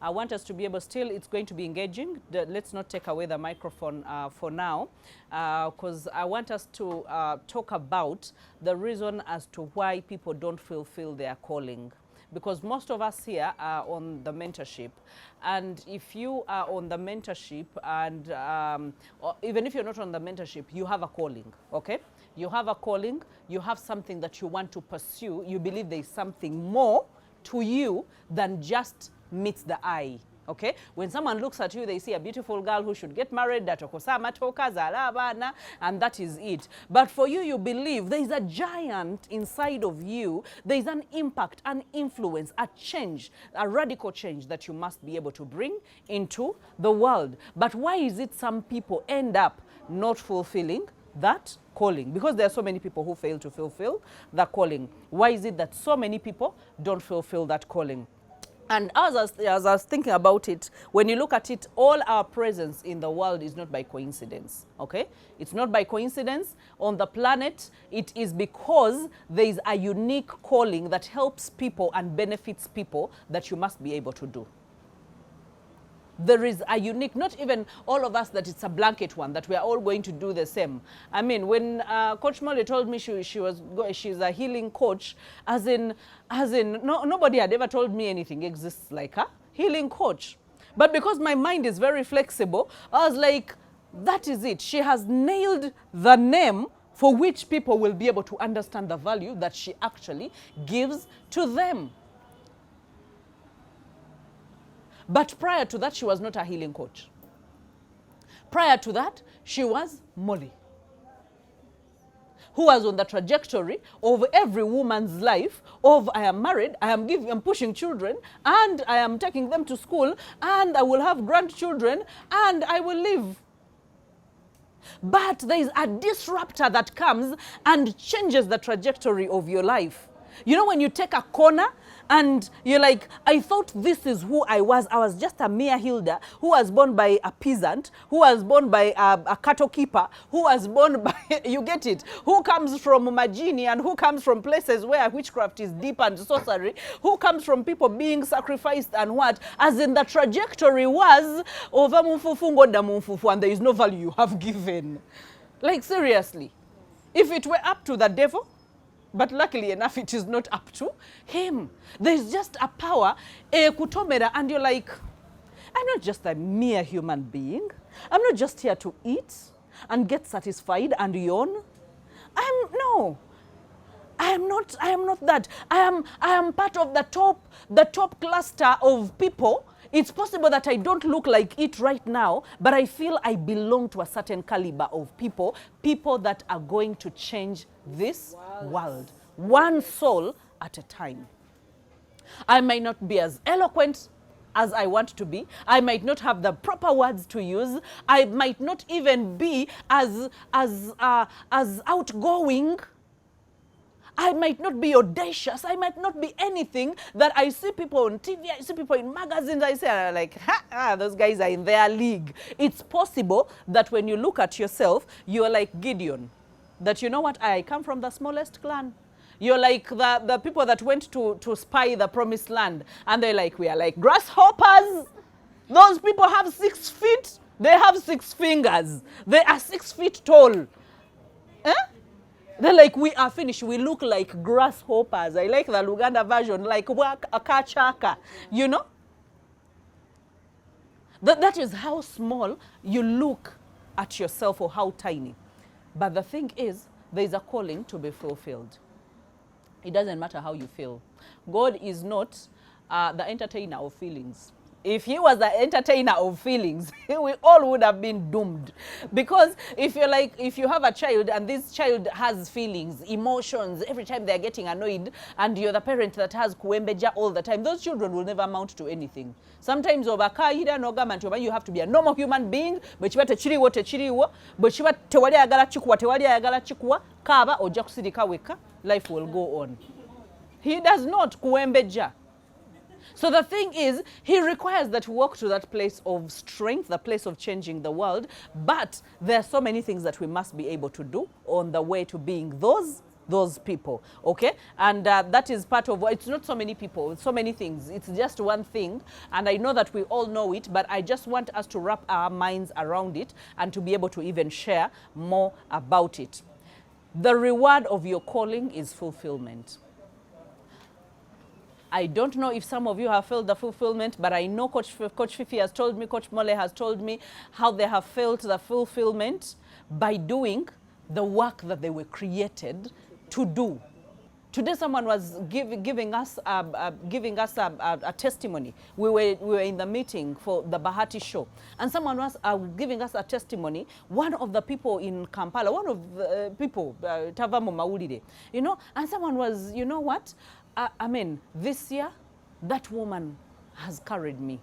I want us to be able, still it's going to be engaging. Let's not take away the microphone for now, because I want us to talk about the reason as to why people don't fulfill their calling. Because most of us here are on the mentorship, and if you are on the mentorship, and or even if you're not on the mentorship, you have a calling, okay? You have a calling, you have something that you want to pursue, you believe there is something more to you than just meets the eye. Okay? When someone looks at you, they see a beautiful girl who should get married, and that is it. But for you, you believe there is a giant inside of you. There is an impact, an influence, a change, a radical change that you must be able to bring into the world. But why is it some people end up not fulfilling that calling? Because there are so many people who fail to fulfill the calling. Why is it that so many people don't fulfill that calling? And as I was thinking about it, when you look at it, all our presence in the world is not by coincidence, okay? It's not by coincidence on the planet. It is because there is a unique calling that helps people and benefits people that you must be able to do. There is a unique, not even all of us that it's a blanket one, that we are all going to do the same. I mean, when Coach Molly told me she's a healing coach, as in nobody had ever told me anything exists like a healing coach. But because my mind is very flexible, I was like, that is it. She has nailed the name for which people will be able to understand the value that she actually gives to them. But prior to that, she was not a healing coach. Prior to that, she was Molly, who was on the trajectory of every woman's life of, I am married, I'm pushing children, and I am taking them to school, and I will have grandchildren, and I will live. But there is a disruptor that comes and changes the trajectory of your life. You know, when you take a corner and you're like, I thought this is who I was. I was just a mere Hilda who was born by a peasant, who was born by a cattle keeper, who was born by, you get it, who comes from Majini and who comes from places where witchcraft is deep and sorcery, who comes from people being sacrificed and what, as in the trajectory was, over and there is no value you have given. Like, seriously. If it were up to the devil, but luckily enough, it is not up to him. There's just a power, kutomera, and you're like, I'm not just a mere human being. I'm not just here to eat and get satisfied and yawn. No. I am not that. I am part of the top cluster of people. It's possible that I don't look like it right now, but I feel I belong to a certain caliber of people that are going to change this world, one soul at a time. I might not be as eloquent as I want to be. I might not have the proper words to use. I might not even be as outgoing. I might not be audacious. I might not be anything that I see people on TV, I see people in magazines, I say, like, those guys are in their league. It's possible that when you look at yourself, you're like Gideon. That, you know what, I come from the smallest clan. You're like the people that went to spy the promised land. And they're like, we are like grasshoppers. Those people have 6 feet. They have 6 fingers. They are 6 feet tall. Eh? They're like, we are finished. We look like grasshoppers. I like the Luganda version, like kachaka, you know? That is how small you look at yourself, or how tiny. But the thing is, there is a calling to be fulfilled. It doesn't matter how you feel. God is not the entertainer of feelings. If he was the entertainer of feelings, we all would have been doomed. Because if you have a child and this child has feelings, emotions, every time they're getting annoyed, and you're the parent that has kuembeja all the time, those children will never amount to anything. Sometimes you have to be a normal human being, but you life will go on. He does not kuembeja. So the thing is, he requires that we walk to that place of strength, the place of changing the world. But there are so many things that we must be able to do on the way to being those those people, okay? And that is part of, it's not so many people, it's so many things. It's just one thing, and I know that we all know it, but I just want us to wrap our minds around it and to be able to even share more about it. The reward of your calling is fulfillment. I don't know if some of you have felt the fulfillment, but I know Coach Fifi has told me, Coach Mole has told me how they have felt the fulfillment by doing the work that they were created to do. Today someone was giving us a testimony. We were in the meeting for the Bahati show, and someone was giving us a testimony. One of the people in Kampala, one of the people, Tavamo Maulide, you know, and someone was, you know what, I mean, this year, that woman has carried me.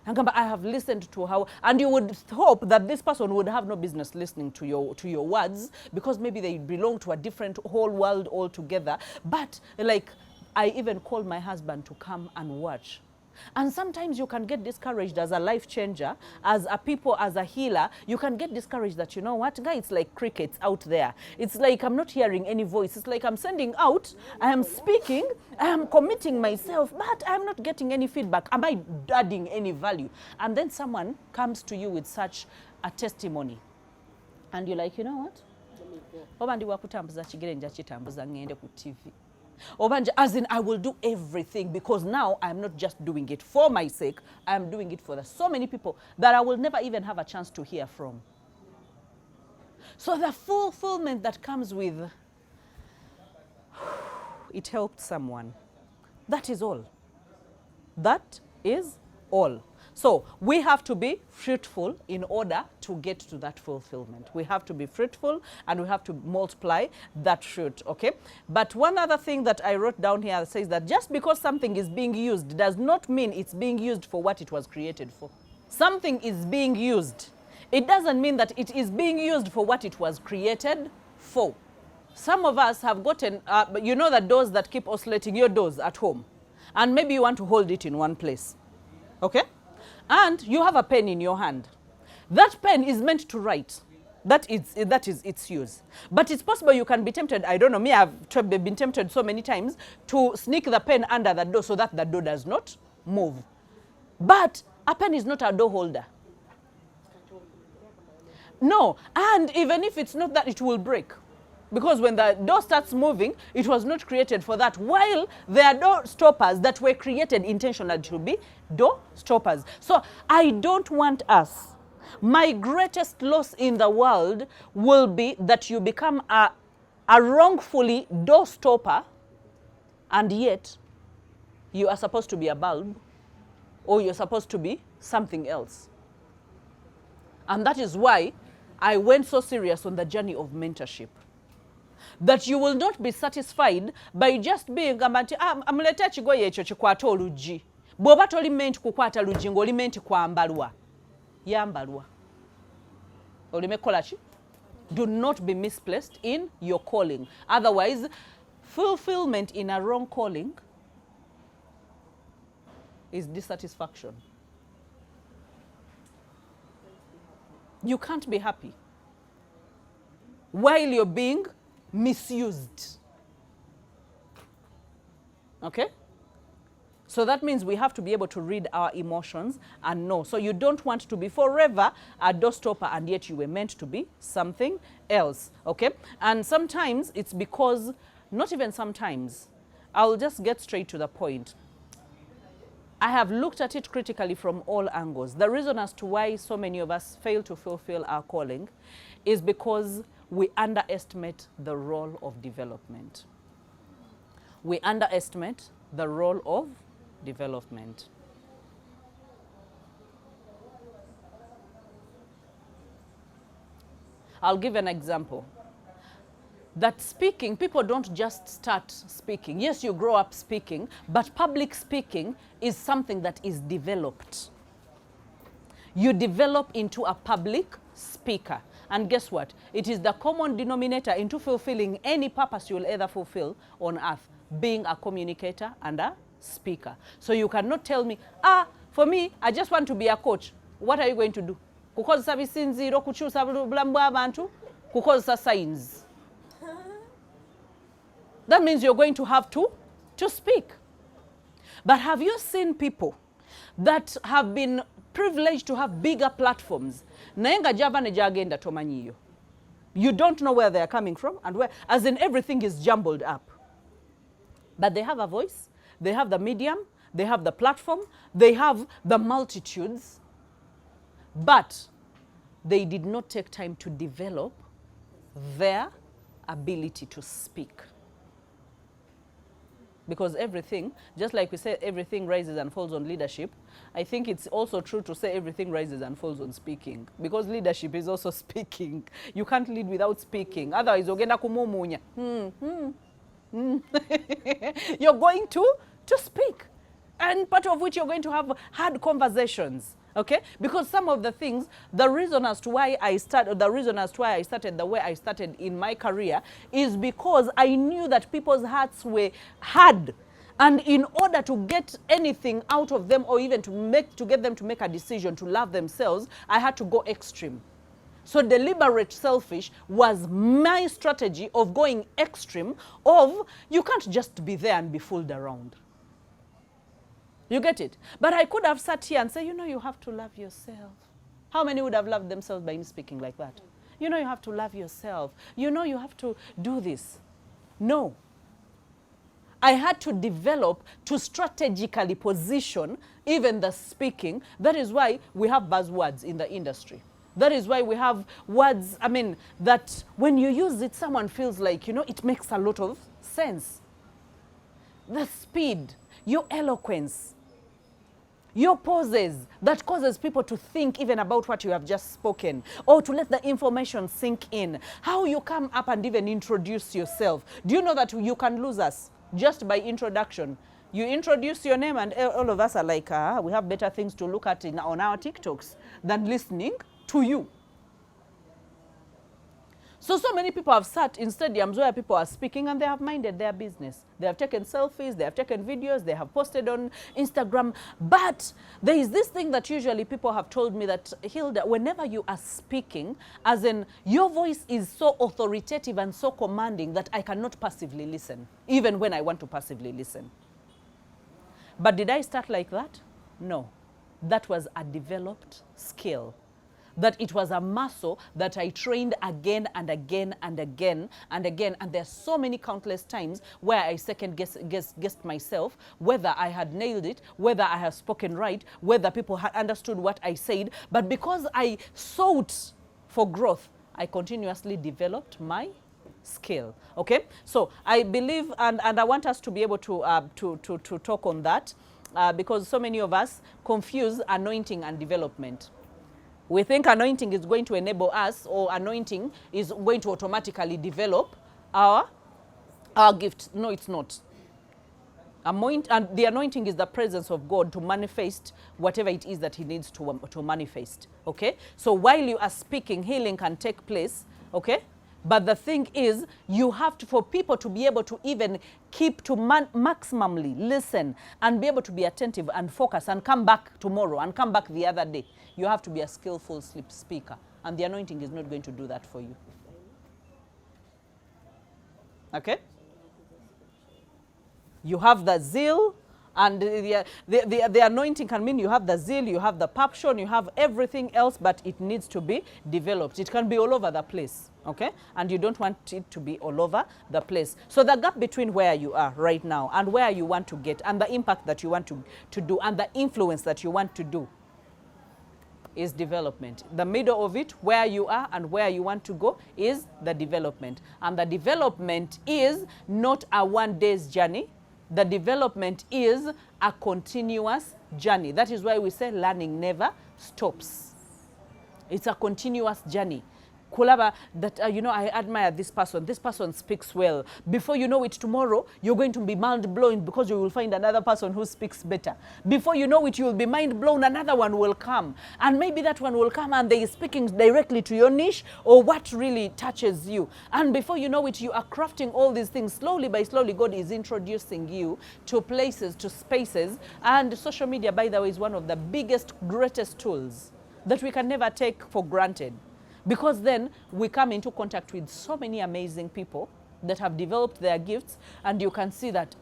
And I have listened to her, and you would hope that this person would have no business listening to your words, because maybe they belong to a different whole world altogether. But like, I even called my husband to come and watch. And sometimes you can get discouraged as a life changer, as a people, as a healer. You can get discouraged that, you know what, guy, it's like crickets out there. It's like I'm not hearing any voice. It's like I'm sending out, I am speaking, I am committing myself, but I'm not getting any feedback. Am I adding any value? And then someone comes to you with such a testimony. And you're like, you know what? As in, I will do everything, because now I'm not just doing it for my sake, I'm doing it for so many people that I will never even have a chance to hear from. So the fulfillment that comes with, it helped someone. That is all. That is all. So we have to be fruitful in order to get to that fulfillment. We have to be fruitful, and we have to multiply that fruit, okay? But one other thing that I wrote down here says that just because something is being used does not mean it's being used for what it was created for. Something is being used. It doesn't mean that it is being used for what it was created for. Some of us have gotten, you know, the doors that keep oscillating, your doors at home. And maybe you want to hold it in one place, okay? And you have a pen in your hand. That pen is meant to write. That is its use. But it's possible you can be tempted, I don't know, me, I've been tempted so many times to sneak the pen under the door so that the door does not move. But a pen is not a door holder. No, and even if it's not that, it will break. Because when the door starts moving, it was not created for that. While there are door stoppers that were created intentionally to be door stoppers. So I don't want us. My greatest loss in the world will be that you become a wrongfully door stopper, and yet you are supposed to be a bulb, or you're supposed to be something else. And that is why I went so serious on the journey of mentorship. That you will not be satisfied by just being amuleta chigoye ekyo kikwata olugi. Bw'oba toli meant kukwata lugi ng'oli meant kwambalwa. Yambalwa. Olime kola ki? Do not be misplaced in your calling. Otherwise, fulfillment in a wrong calling is dissatisfaction. You can't be happy while you're being misused. Okay? So that means we have to be able to read our emotions and know. So you don't want to be forever a doorstopper, and yet you were meant to be something else. Okay? And sometimes it's because, not even sometimes, I'll just get straight to the point. I have looked at it critically from all angles. The reason as to why so many of us fail to fulfill our calling is because we underestimate the role of development. We underestimate the role of development. I'll give an example. That speaking, people don't just start speaking. Yes, you grow up speaking, but public speaking is something that is developed. You develop into a public speaker. And guess what? It is the common denominator into fulfilling any purpose you'll ever fulfill on earth, being a communicator and a speaker. So you cannot tell me, for me, I just want to be a coach. What are you going to do? Kukozesa bisinziiro, kukyusa bulamu bw'abantu, kukozesa signs. That means you're going to have to speak. But have you seen people that have been privileged to have bigger platforms? Naenga java ne jagenda tomanyiyo. You don't know where they are coming from and where, as in everything is jumbled up. But they have a voice, they have the medium, they have the platform, they have the multitudes, but they did not take time to develop their ability to speak. Because everything, just like we say everything rises and falls on leadership, I think it's also true to say everything rises and falls on speaking. Because leadership is also speaking. You can't lead without speaking. Otherwise, ogenda kumumunya. You're going to speak. And part of which you're going to have hard conversations. Okay? Because some of the things, the reason as to why I started the way I started in my career is because I knew that people's hearts were hard. And in order to get anything out of them, or even to get them to make a decision to love themselves, I had to go extreme. So deliberate selfish was my strategy of going extreme of, you can't just be there and be fooled around. You get it? But I could have sat here and said, you have to love yourself. How many would have loved themselves by me speaking like that? You have to love yourself. You have to do this. No. I had to develop to strategically position even the speaking. That is why we have buzzwords in the industry. That is why we have words, that when you use it, someone feels like, it makes a lot of sense. The speed, your eloquence, your pauses that causes people to think even about what you have just spoken, or to let the information sink in. How you come up and even introduce yourself. Do you know that you can lose us just by introduction? You introduce your name and all of us are like, we have better things to look at on our TikToks than listening to you. So many people have sat in stadiums where people are speaking and they have minded their business. They have taken selfies, they have taken videos, they have posted on Instagram. But there is this thing that usually people have told me that, Hilda, whenever you are speaking, as in your voice is so authoritative and so commanding that I cannot passively listen, even when I want to passively listen. But did I start like that? No. That was a developed skill. That it was a muscle that I trained again and again and again and again. And there's so many countless times where I second guessed myself, whether I had nailed it, whether I have spoken right, whether people had understood what I said. But because I sought for growth, I continuously developed my skill. Okay? So I believe, and I want us to be able to talk on that, because so many of us confuse anointing and development. We think anointing is going to enable us, or anointing is going to automatically develop our gift. No, it's not. And the anointing is the presence of God to manifest whatever it is that he needs to manifest. Okay? So while you are speaking, healing can take place. Okay? But the thing is, you have to, for people to be able to even keep to maximally listen and be able to be attentive and focus and come back tomorrow and come back the other day, you have to be a skillful sleep speaker. And the anointing is not going to do that for you. Okay? You have the zeal, and the anointing can mean you have the zeal, you have the passion, you have everything else, but it needs to be developed. It can be all over the place, okay? And you don't want it to be all over the place. So the gap between where you are right now and where you want to get, and the impact that you want to do, and the influence that you want to do, is development. The middle of it, where you are and where you want to go, is the development. And the development is not a one-day's journey. The development is a continuous journey. That is why we say learning never stops. It's a continuous journey. Kulaba, that, I admire this person speaks well. Before you know it, tomorrow, you're going to be mind blown because you will find another person who speaks better. Before you know it, you will be mind blown, another one will come. And maybe that one will come and they are speaking directly to your niche or what really touches you. And before you know it, you are crafting all these things. Slowly by slowly, God is introducing you to places, to spaces. And social media, by the way, is one of the biggest, greatest tools that we can never take for granted. Because then we come into contact with so many amazing people that have developed their gifts, and you can see that,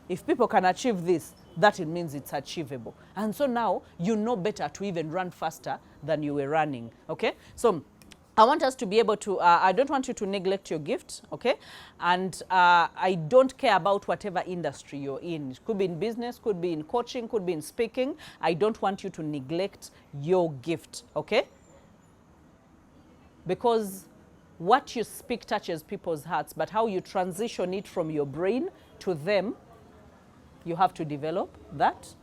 if people can achieve this, that it means it's achievable. And so now you know better to even run faster than you were running, okay? So I want us to be able to, I don't want you to neglect your gift, okay? And I don't care about whatever industry you're in. It could be in business, could be in coaching, could be in speaking. I don't want you to neglect your gift, okay? Because what you speak touches people's hearts, but how you transition it from your brain to them, you have to develop that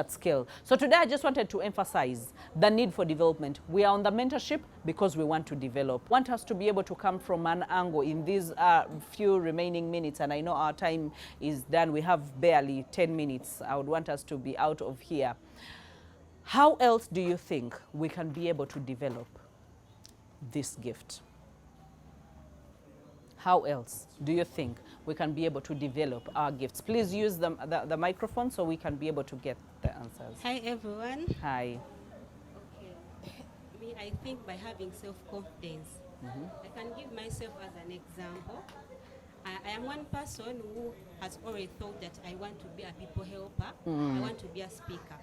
skill. So today I just wanted to emphasize the need for development. We are on the mentorship because we want to develop. Want us to be able to come from an angle in these few remaining minutes, and I know our time is done. We have barely 10 minutes. I would want us to be out of here. How else do you think we can be able to develop this gift? How else do you think we can be able to develop our gifts? Please use the microphone so we can be able to get the answers. Hi, everyone. Hi. Okay. I think by having self-confidence, I can give myself as an example. I am one person who has already thought that I want to be a people helper. I want to be a speaker.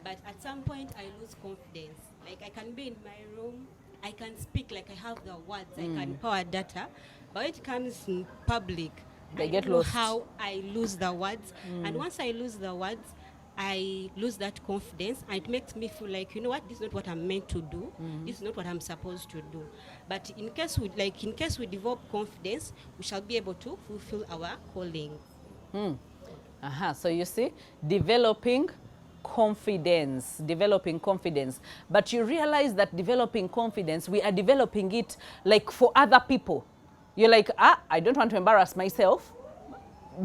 But at some point, I lose confidence. Like, I can be in my room, I can speak like I have the words, I can power data. But when it comes in public, they get lost. How I lose the words. And once I lose the words, I lose that confidence, and it makes me feel like, you know what, this is not what I'm meant to do. This is not what I'm supposed to do. But in case we develop confidence, we shall be able to fulfill our calling. So you see, developing confidence. But you realize that developing confidence, we are developing it like for other people. You're like, I don't want to embarrass myself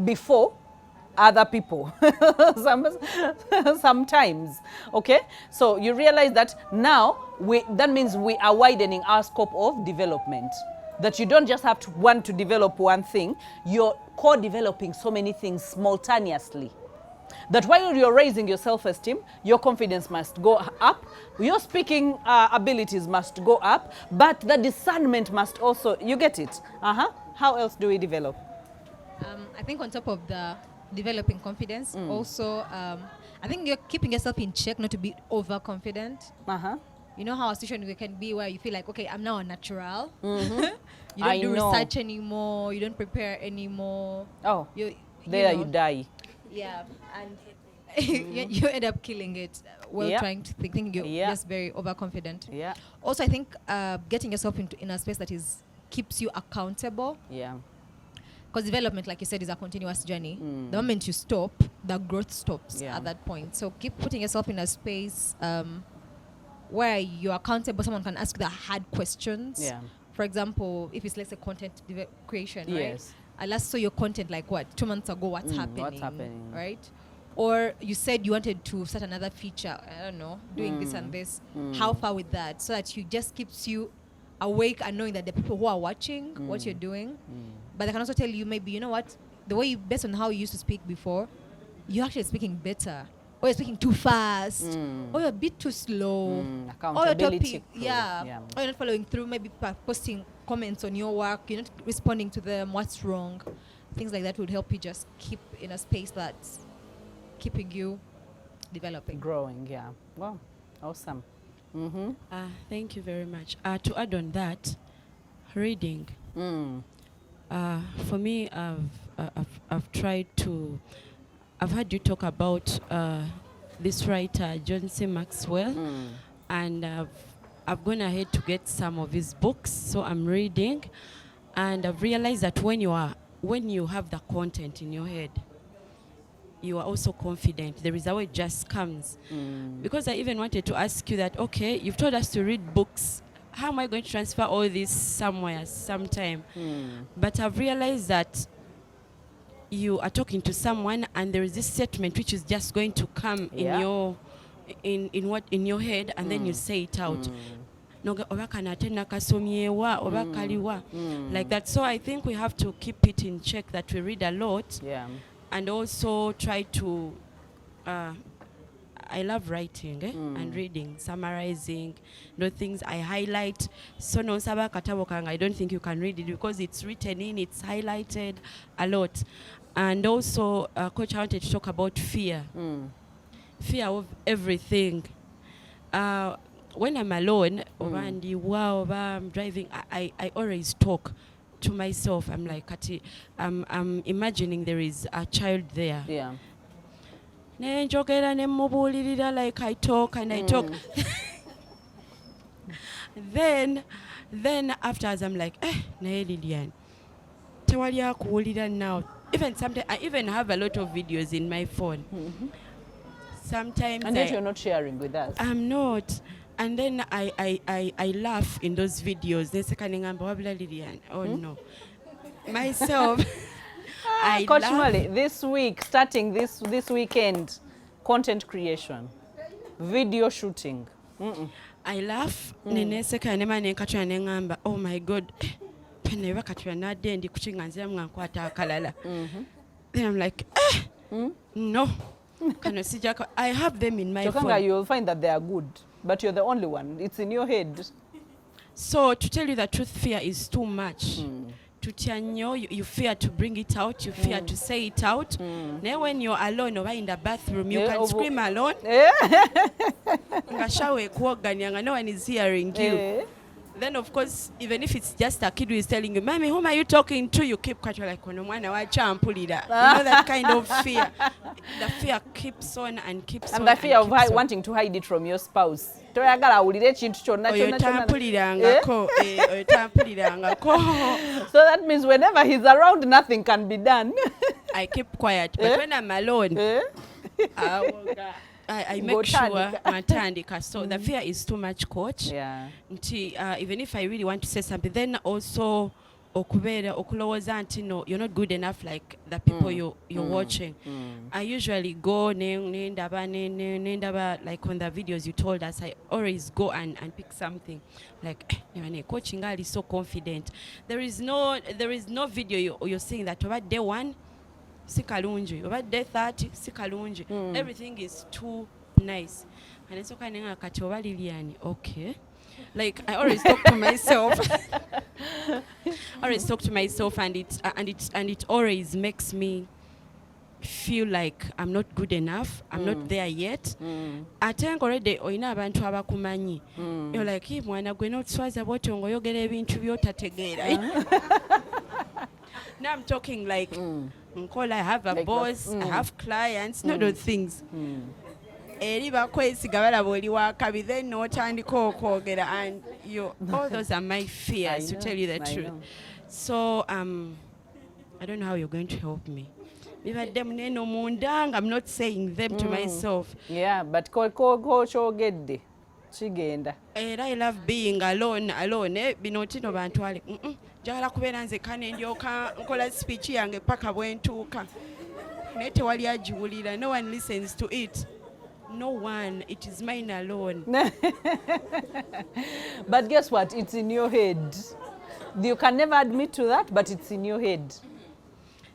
before other people. Sometimes, okay? So you realize that now, that means we are widening our scope of development. That you don't just have to want to develop one thing, you're co-developing so many things simultaneously. That while you're raising your self-esteem, your confidence must go up, your speaking abilities must go up, but the discernment must also, you get it? How else do we develop? I think on top of the developing confidence, also, I think you're keeping yourself in check, not to be overconfident. You know how a situation can be where you feel like, okay, I'm now a natural. You don't do research anymore, you don't prepare anymore. You die. Yeah, and you end up killing it trying to think you're just very overconfident. Also, I think getting yourself in a space that keeps you accountable. Because development, like you said, is a continuous journey. The moment you stop, the growth stops at that point. So keep putting yourself in a space where you're accountable. Someone can ask the hard questions. For example, if it's, let's say, content creation, right? I last saw your content like 2 months ago. What's happening? Right? Or you said you wanted to start another feature. I don't know, doing this and this. How far with that? So that you just keeps you awake and knowing that the people who are watching what you're doing. But they can also tell you, maybe, you know what, the way based on how you used to speak before, you're actually speaking better. Or you're speaking too fast. Or you're a bit too slow. Accountability. Or you're not following through, maybe posting comments on your work, you're not responding to them, what's wrong. Things like that would help you just keep in a space that's keeping you developing. Growing, Wow, awesome. Thank you very much. To add on that, reading. For me, I've tried to... I've heard you talk about this writer, John C. Maxwell, and I've gone ahead to get some of his books, so I'm reading, and I've realized that when you have the content in your head, you are also confident. The result just comes. Because I even wanted to ask you that, okay, you've told us to read books. How am I going to transfer all this somewhere, sometime? But I've realized that you are talking to someone and there is this statement which is just going to come in your head, and then you say it out. Like that. So I think we have to keep it in check that we read a lot, and also try to I love writing and reading, summarizing, things I highlight. So no saba katabo kanga, I don't think you can read it because it's written in, it's highlighted a lot. And also, Coach, I wanted to talk about fear. Fear of everything. When I'm alone, I'm driving, I always talk to myself. I'm like, I'm imagining there is a child there. Yeah. Like I talk and I talk. Then afterwards I'm like, Lilian, now. Even sometimes I even have a lot of videos in my phone. Sometimes and yet you're not sharing with us. I'm not. And then I laugh in those videos. They say, Lilian. Oh no. Myself. I Coach Mali, this week, starting this weekend, content creation, video shooting. I laugh. Oh my God. Then I'm like, no. I have them in my phone. You'll find that they are good, but you're the only one. It's in your head. So to tell you the truth, fear is too much. You fear to bring it out, you fear to say it out. Then when you're alone or in the bathroom, you can scream alone. No one is hearing you. Then of course, even if it's just a kid who is telling you, Mommy, whom are you talking to? You keep quiet, like, you know that kind of fear. The fear keeps on and keps on. And the fear of wanting to hide it from your spouse. So that means whenever he's around, nothing can be done. I keep quiet, but when I'm alone, I make sure so the fear is too much, Coach. Yeah. Even if I really want to say something, then also you're not good enough like the people you're watching. I usually go like on the videos you told us, I always go and pick something like Coach Ngali is so confident. There is no video you're saying that about day 1 sikalunji, about day 30 sikalunji. Everything is too nice. And it's okay. Okay. Like I always talk to myself. And it always makes me feel like I'm not good enough. I'm not there yet. I think already oina abantu abakumanyi. You're like, "Hey, mwana gwe not swaza botongo yogera ebintu byotategeera." Now I'm talking like I have a boss, I have clients, not those things. And all those are my fears, to tell you the truth. So I don't know how you're going to help me. I'm not saying them to myself. Yeah, but I love being alone. No one listens to it. No one. It is mine alone. But guess what? It's in your head. You can never admit to that, but it's in your head.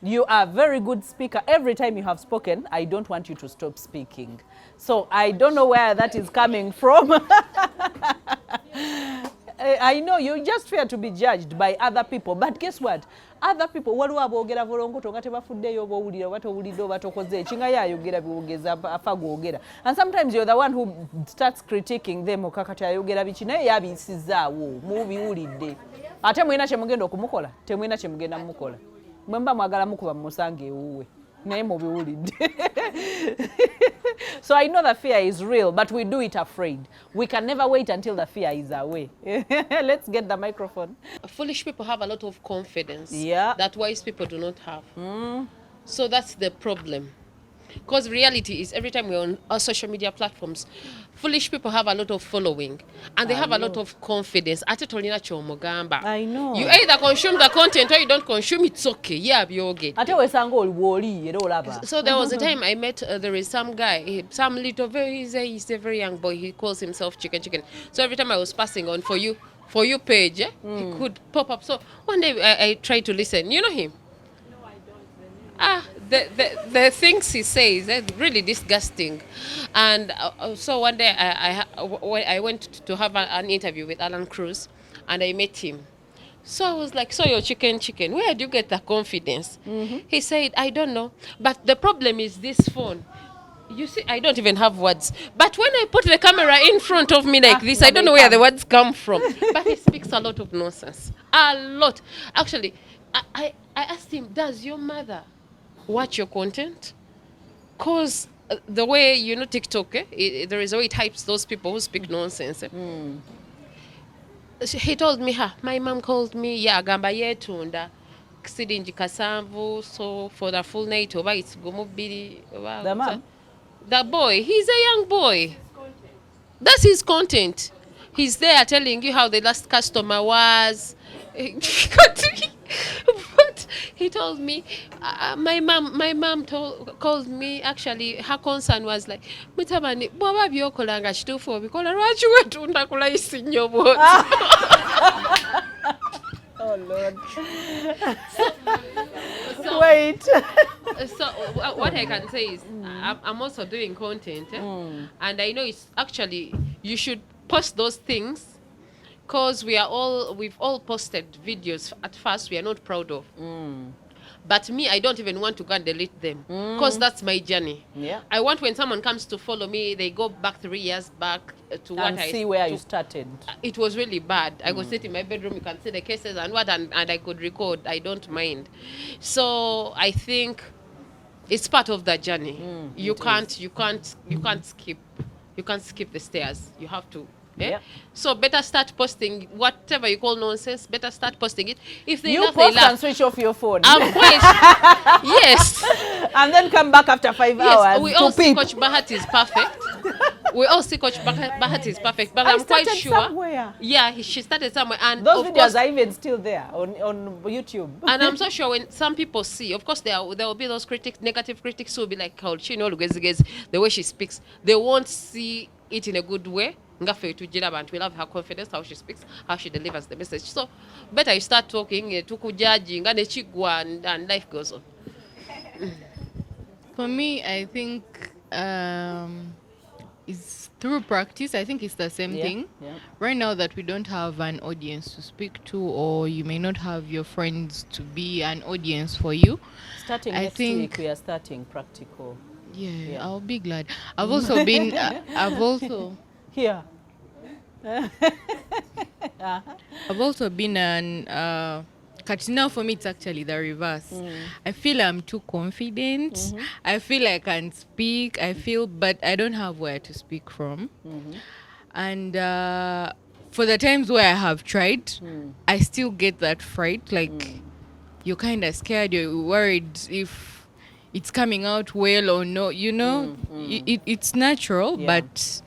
You are a very good speaker. Every time you have spoken, I don't want you to stop speaking. So I don't know where that is coming from. I know you just fear to be judged by other people, but guess what? Other people, and sometimes you're the one who starts critiquing them. So I know the fear is real, but we do it afraid. We can never wait until the fear is away. Let's get the microphone. Foolish people have a lot of confidence that wise people do not have. So that's the problem. Because reality is every time we're on our social media platforms, foolish people have a lot of following and they have a lot of confidence. I know. You either consume the content or you don't consume, it's okay. Yeah, be okay. So there was a time I met, there is some guy, some little, he's a very young boy. He calls himself Chicken. So every time I was passing on for you page, he could pop up. So one day I tried to listen. You know him? the things he says are really disgusting. And so one day I went to have an interview with Alan Cruz, and I met him. So I was like, so your chicken, where do you get the confidence? He said, I don't know. But the problem is this phone. You see, I don't even have words. But when I put the camera in front of me like this, I don't know where the words come from. But he speaks a lot of nonsense. A lot. Actually, I asked him, does your mother watch your content? Because the way, you know, TikTok, there is a way it hypes those people who speak nonsense. He told me, my mom called me, gamba yetunda. Kisidinji kasamvu, so for the full night, over it's gomubiri. The mom? The boy, he's a young boy. That's his content. He's there telling you how the last customer was. But he told me, my mom called me. Actually, her concern was like, "Mutabani, baba byokolanga chitufu bikola lwaki wetunda kulayisi nnyo bwoti." Oh Lord. Wait. So what I can say is I'm also doing content, and I know it's actually you should post those things, because we've all posted videos at first we are not proud of. But me, I don't even want to go and delete them, because that's my journey. Yeah. I want when someone comes to follow me, they go back 3 years back to what and see where you started. It was really bad. I could sit in my bedroom, you can see the cases and I could record. I don't mind. So I think it's part of the journey. You can't skip the stairs. You have to. Yeah. So better start posting whatever you call nonsense. Better start posting it. If they you laugh, post they laugh. and switch off your phone. I'm quite. Yes. And then come back after 5 hours. We all see Coach Bahati is perfect. We all see Coach Bahati is perfect, but I'm quite sure. Somewhere. Yeah, she started somewhere, and those of videos course, are even still there on YouTube. And I'm so sure when some people see, of course, there will be those negative critics who will be like, "Oh, she knows the way she speaks." They won't see it in a good way. We love her confidence, how she speaks, how she delivers the message. So better you start talking, judging, and life goes on. For me, I think it's through practice. I think it's the same thing. Yeah. Right now that we don't have an audience to speak to, or you may not have your friends to be an audience for you. Starting next week, we are starting practical. Yeah, I'll be glad. I've also been, here. I've also been now for me it's actually the reverse. I feel I'm too confident. I feel I can speak. But I don't have where to speak from. And for the times where I have tried, I still get that fright. Like you're kind of scared. You're worried if it's coming out well or no. You know, it's natural, but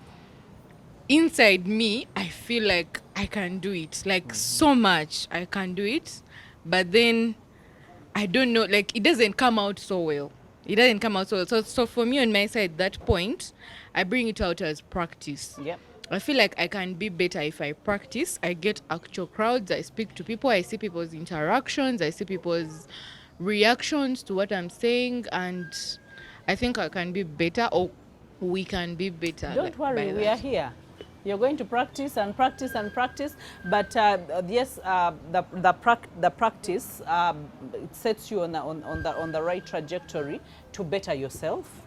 inside me, I feel like I can do it. Like so much, I can do it. But then, I don't know, like it doesn't come out so well. So for me on my side, that point, I bring it out as practice. Yep. I feel like I can be better if I practice. I get actual crowds. I speak to people. I see people's interactions. I see people's reactions to what I'm saying. And I think I can be better, or we can be better. Don't worry, we are here. You're going to practice and practice and practice, but yes, the practice it sets you on the right trajectory to better yourself,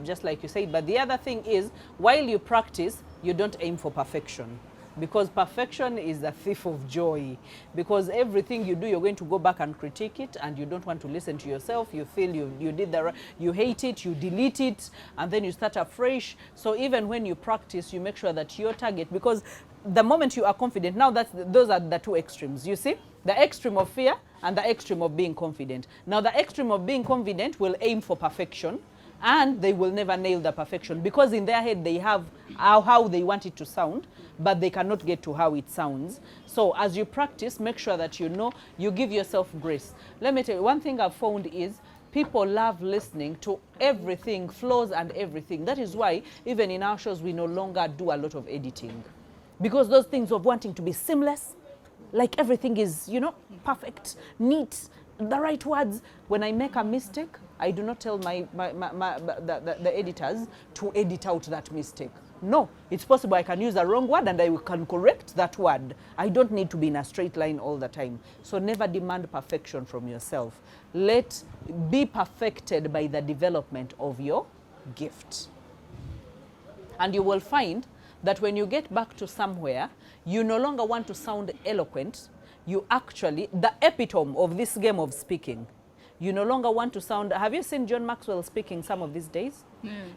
just like you said. But the other thing is, while you practice, you don't aim for perfection, because perfection is a thief of joy. Because everything you do, you're going to go back and critique it, and you don't want to listen to yourself. You feel you did you hate it, you delete it, and then you start afresh. So even when you practice, you make sure that your target, because the moment you are confident, now those are the two extremes. You see, the extreme of fear and the extreme of being confident. Now the extreme of being confident will aim for perfection, and they will never nail the perfection, because in their head they have how they want it to sound, but they cannot get to how it sounds. So as you practice, make sure that you give yourself grace. Let me tell you, one thing I've found is people love listening to everything, flaws and everything. That is why even in our shows we no longer do a lot of editing, because those things of wanting to be seamless, like everything is, perfect, neat, the right words. When I make a mistake, I do not tell the editors to edit out that mistake. No, it's possible I can use a wrong word and I can correct that word. I don't need to be in a straight line all the time. So never demand perfection from yourself. Be perfected by the development of your gift. And you will find that when you get back to somewhere, you no longer want to sound eloquent. You actually, the epitome of this game of speaking, you no longer want to sound, have you seen John Maxwell speaking some of these days?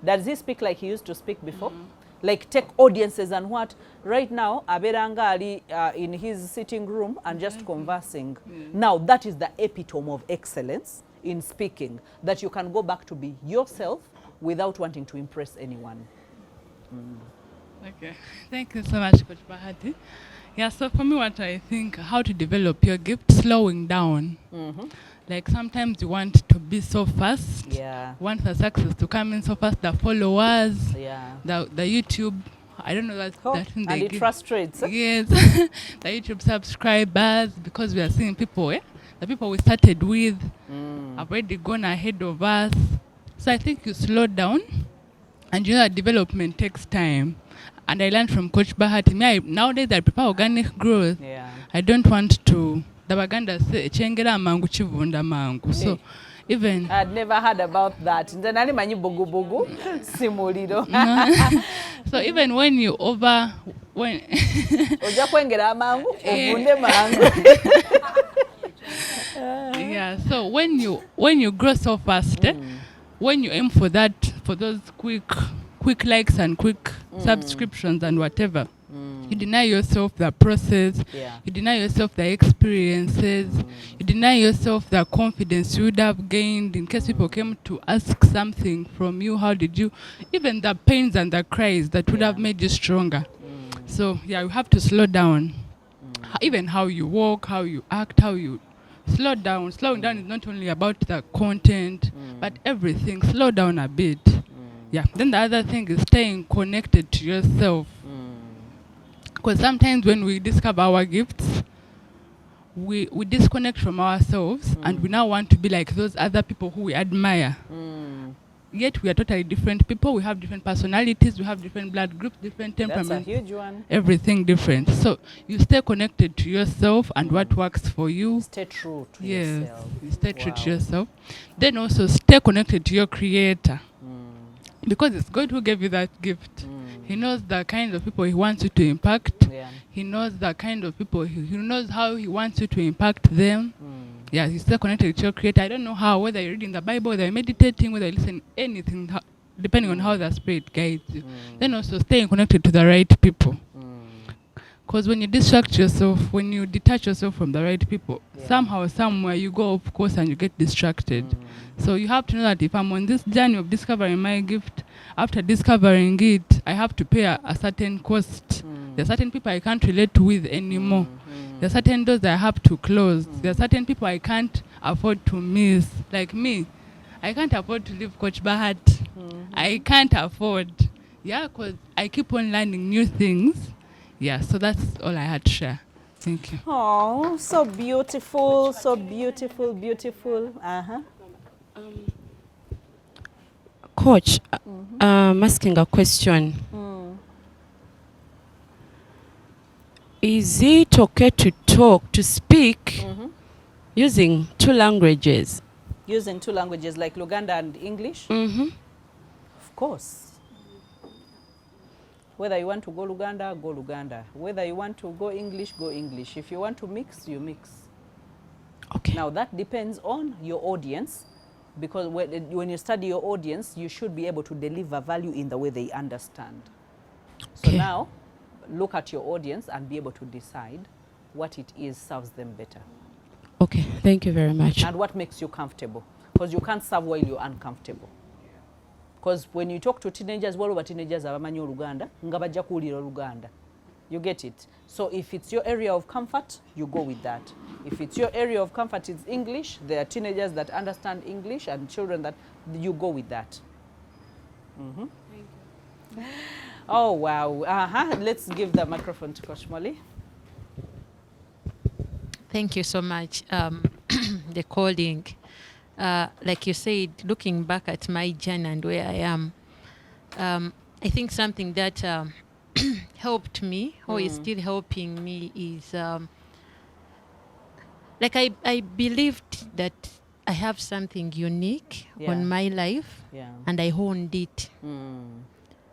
Does he speak like he used to speak before? Like take audiences and what? Right now, Aberanga Ali in his sitting room and just conversing. Now that is the epitome of excellence in speaking, that you can go back to be yourself without wanting to impress anyone. Okay, thank you so much, Coach Bahati. Yeah, so for me, what I think, how to develop your gift, slowing down. Like sometimes you want to be so fast. Yeah. Want the success to come in so fast, the followers, Yeah. the YouTube, I don't know that thing and they it give. frustrates. Yes, the YouTube subscribers, because we are seeing people, the people we started with have already gone ahead of us. So I think you slow down, and you know that development takes time. And I learned from Coach Bahati. Nowadays I prepare organic growth. Yeah. I don't want to. The Baganda say, "Chengera mangu chivunda mangu." So even I had never heard about that. Nani manyi bogu bogu simuliro. So even when you oja kwengera mangu ovunde mangu. Yeah. So when you grow so fast, when you aim for those quick likes and quick subscriptions and whatever, you deny yourself the process, you deny yourself the experiences, you deny yourself the confidence you would have gained in case people came to ask something from you. How did you, even the pains and the cries that would have made you stronger. So yeah, you have to slow down. Even how you walk, how you act, how you slow down. Slowing down is not only about the content, but everything. Slow down a bit. Yeah. Then the other thing is staying connected to yourself. Because sometimes when we discover our gifts, we disconnect from ourselves and we now want to be like those other people who we admire. Yet we are totally different people. We have different personalities. We have different blood groups, different temperaments. That's a huge one. Everything different. So you stay connected to yourself and what works for you. Stay true to Yes, yourself. you stay true to yourself. Then also stay connected to your creator. Because it's God who gave you that gift. He knows the kind of people he wants you to impact. He knows the kind of people, he knows how he wants you to impact them. Yeah, you stay connected to your creator. I don't know how, whether you're reading the Bible, whether you're meditating, whether you listen anything, depending on how the Spirit guides you. Then also staying connected to the right people. Because when you distract yourself, when you detach yourself from the right people, somehow, somewhere you go off course and you get distracted. So you have to know that if I'm on this journey of discovering my gift, after discovering it, I have to pay a certain cost. There are certain people I can't relate with anymore. There are certain doors that I have to close. There are certain people I can't afford to miss. Like me, I can't afford to leave Coach Bahati. I can't afford. Yeah, because I keep on learning new things. Yeah, so that's all I had to share. Thank you. Oh, so beautiful, so beautiful, beautiful. Coach, I'm asking a question. Is it okay to speak using two languages? Using two languages like Luganda and English? Of course. Whether you want to go Luganda, go Luganda. Whether you want to go English, go English. If you want to mix, you mix. Okay. Now that depends on your audience, because when you study your audience, you should be able to deliver value in the way they understand. So now, look at your audience and be able to decide what it is serves them better. Okay, thank you very much. And what makes you comfortable. Because you can't serve while you're uncomfortable. Because when you talk to teenagers, well over teenagers abamanyi Oluganda, nga bajja kuwulira Oluganda. You get it? So if it's your area of comfort, you go with that. If it's your area of comfort, it's English. There are teenagers that understand English and children that you go with that. Thank you. Oh, wow. Let's give the microphone to Coach Molly. Thank you so much. The calling like you said, looking back at my journey and where I am, I think something that helped me or is still helping me is like I believed that I have something unique on my life, and I honed it.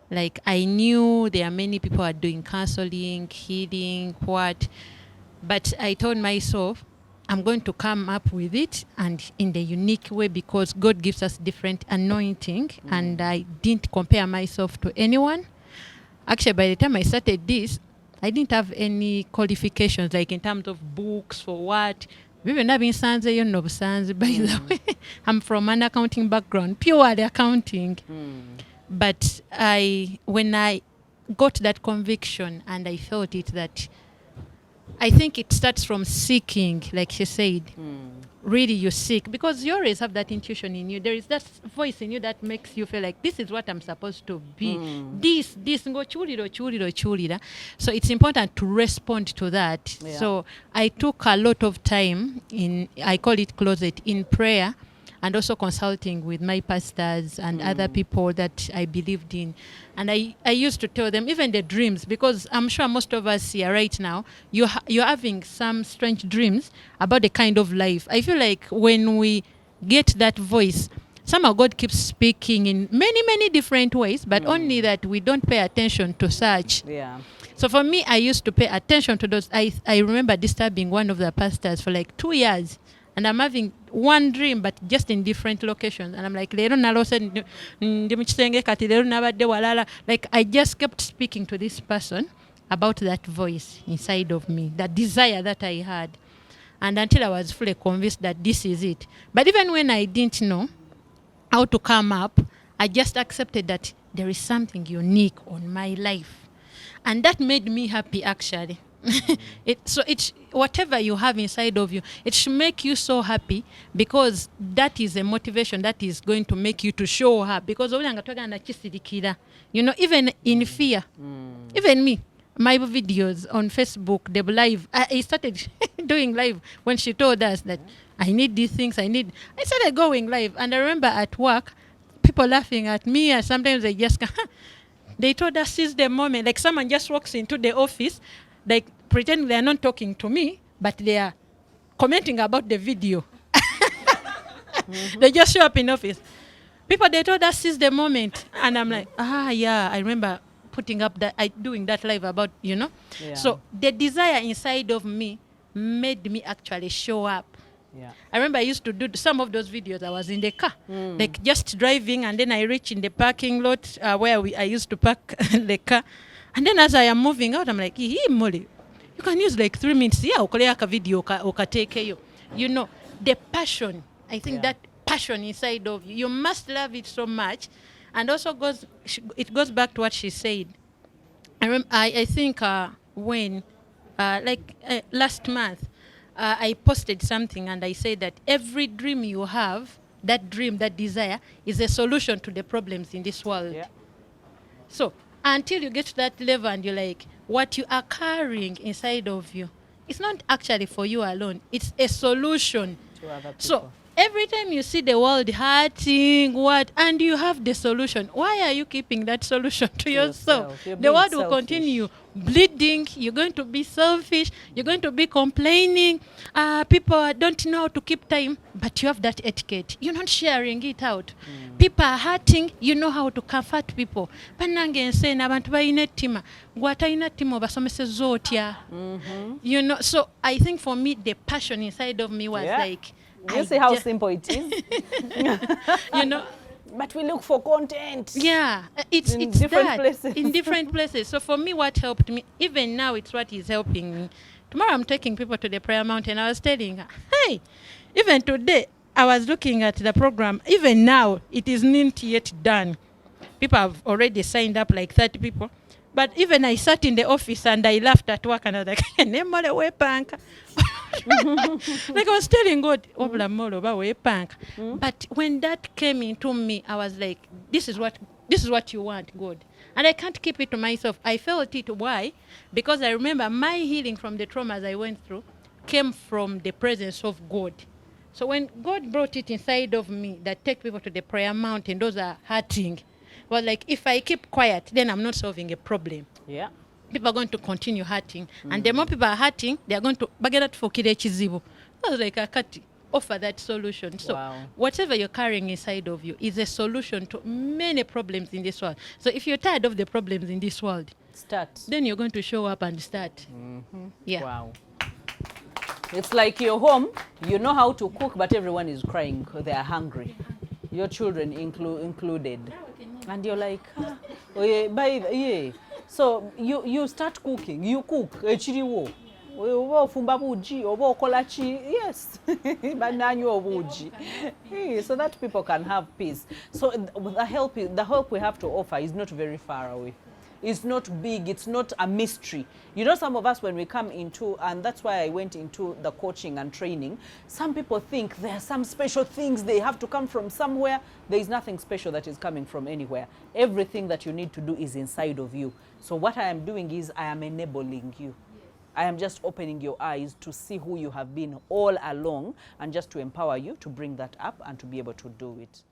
Like I knew there are many people are doing counseling, healing, but I told myself I'm going to come up with it and in the unique way, because God gives us different anointing, and I didn't compare myself to anyone. Actually, by the time I started this, I didn't have any qualifications, like in terms of books for what. Even having sons, by the way, I'm from an accounting background, purely accounting. But when I got that conviction and I felt it, that I think it starts from seeking, like she said. Really you seek, because you always have that intuition in you. There is that voice in you that makes you feel like this is what I'm supposed to be. This go chulira. So it's important to respond to that. So I took a lot of time I call it closet, in prayer, and also consulting with my pastors and other people that I believed in. And I used to tell them, even the dreams, because I'm sure most of us here right now, you're having some strange dreams about the kind of life. I feel like when we get that voice, somehow God keeps speaking in many, many different ways, but only that we don't pay attention to such. So for me, I used to pay attention to those. I remember disturbing one of the pastors for like 2 years. And I'm having one dream, but just in different locations. And I'm like, like I just kept speaking to this person about that voice inside of me, that desire that I had. And until I was fully convinced that this is it. But even when I didn't know how to come up, I just accepted that there is something unique on my life. And that made me happy, actually. So it's whatever you have inside of you, it should make you so happy, because that is a motivation that is going to make you to show up. Because even in fear, even me, my videos on Facebook, they live. I started doing live when she told us that I need these things. I started going live, and I remember at work, people laughing at me, and sometimes they just they told us, seize the moment. Like someone just walks into the office, like pretending they are not talking to me, but they are commenting about the video. They just show up in office. People, they told us, seize the moment. And I'm like, yeah, I remember putting up doing that live about, So the desire inside of me made me actually show up. I remember I used to do some of those videos. I was in the car, like just driving, and then I reach in the parking lot where I used to park the car. And then as I am moving out, I'm like, Molly, you can use like 3 minutes. Yeah, ukoleaka video take you. The passion. I think that passion inside of you, you must love it so much. And also it goes back to what she said. I think when last month, I posted something and I said that every dream you have, that dream, that desire, is a solution to the problems in this world. So until you get to that level and you're like, what you are carrying inside of you, it's not actually for you alone. It's a solution to other people. So every time you see the world hurting, and you have the solution, why are you keeping that solution to yourself? The world will continue bleeding. You're going to be selfish. You're going to be complaining. People don't know how to keep time, but you have that etiquette. You're not sharing it out. People are hurting. You know how to comfort people. So I think for me, the passion inside of me was like, you see how simple it is? But we look for content. Yeah, it's different places. In different places. So for me, what helped me, even now, it's what is helping me. Tomorrow, I'm taking people to the prayer mountain. I was telling her, hey, even today, I was looking at the program. Even now, it is not yet done. People have already signed up, like 30 people. But even I sat in the office and I laughed at work and I was like, like I was telling God, but when that came into me, I was like, this is what you want, God. And I can't keep it to myself. I felt it. Why? Because I remember my healing from the traumas I went through came from the presence of God. So when God brought it inside of me that take people to the prayer mountain, those are hurting. Well, like if I keep quiet, then I'm not solving a problem. Yeah. People are going to continue hurting. And the more people are hurting, they are going to bagera tufukire ekizibu. I was like, akati, offer that solution. So whatever you're carrying inside of you is a solution to many problems in this world. So if you're tired of the problems in this world, start. Then you're going to show up and start. Yeah. Wow. It's like you're home, you know how to cook, but everyone is crying. They are hungry. Your children included. And you're like, oh, yeah. So you start cooking. You cook. Yes. So that people can have peace. So the help we have to offer is not very far away. It's not big, it's not a mystery. You know, some of us when we come into, and that's why I went into the coaching and training, some people think there are some special things, they have to come from somewhere. There is nothing special that is coming from anywhere. Everything that you need to do is inside of you. So what I am doing is I am enabling you. I am just opening your eyes to see who you have been all along and just to empower you to bring that up and to be able to do it.